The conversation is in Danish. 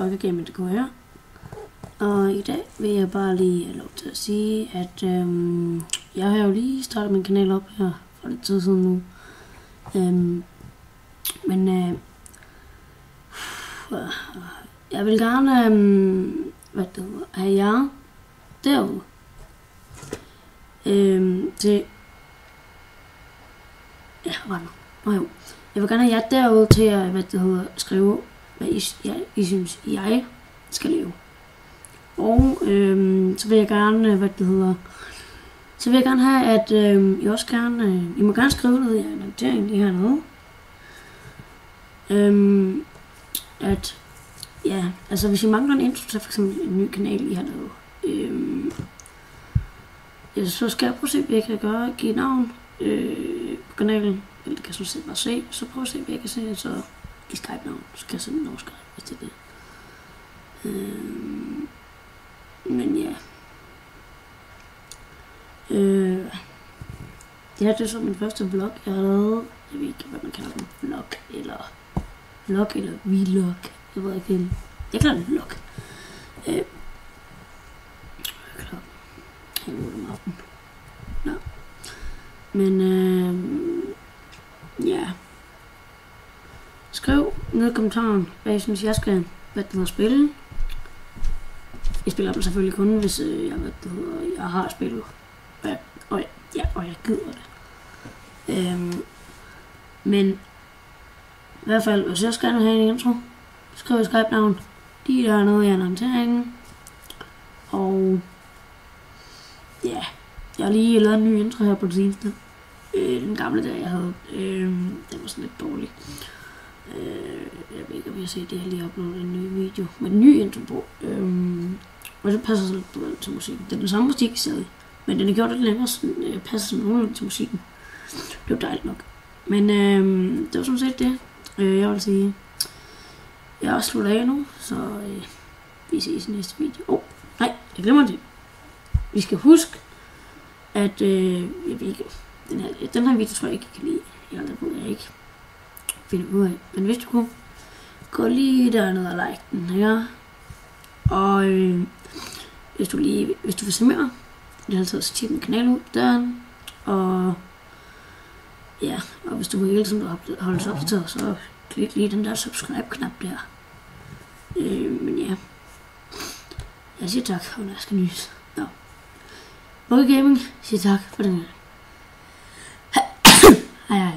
Folkegaming.dk her. Og i dag vil jeg bare lige have lov til at sige, at jeg har jo lige startet min kanal op her for lidt tid siden nu. Men jeg vil gerne have jer derude til jeg vil gerne have jer derude til at skrive, hvad I synes, jeg skal lave. Og så vil jeg gerne, så vil jeg gerne have, at I også gerne, I må gerne skrive noget i annonceringen lige hernede. At, ja, altså hvis I mangler en intro til for eksempel en ny kanal, I har lavet, ja, så skal jeg prøve at se, hvad jeg kan gøre, give navn på kanalen. Eller det kan sådan set bare se, så prøv at se, hvad jeg kan se, så i Skype-navn, så kan jeg sende en overskrift, hvis det er det. Men ja. Det her det er så min første vlog, jeg har lavet. Jeg ved ikke, hvad man kalder den. Vlog eller vlog. Jeg ved ikke helt. Jeg kalder den vlog. Nå. Men ja. Skriv ned i kommentaren, hvad jeg synes, jeg skal spille. Jeg spiller dem selvfølgelig kun, hvis jeg har spillet. Og jeg gider det. Men i hvert fald, hvis jeg skal have en intro, skriv i Skype-navn. De der noget i annonceringen. Og ja, jeg har lige lavet en ny intro her på det seneste. Den gamle der jeg havde, den var sådan lidt dårlig. Jeg ved ikke om jeg har set det, jeg lige uploadet en ny video med en ny intro på. Og det passer så lidt til musikken. Det er den samme musik stadig, men den er gjort lidt længere, så den passer sådan nogenlunde til musikken. Det var dejligt nok. Men det var sådan set det. Jeg vil sige, jeg er også sluttet af nu, så vi ses i næste video. Nej, jeg glemmer det. Vi skal huske, at jeg ved ikke, den her video tror jeg ikke, jeg kan lide. Eller det kunne jeg ikke finde ud af. Men hvis du kunne, gå lige dernede og like den her. Og hvis du vil se mere, det er altid at tjekke min kanal ud deren. Og ja, og hvis du vil hele tiden holde sig opdateret, så klik lige den der subscribe-knap der. Men ja, jeg siger tak, og jeg skal nys. Nå. Folkegaming siger tak for den her. Hej hej.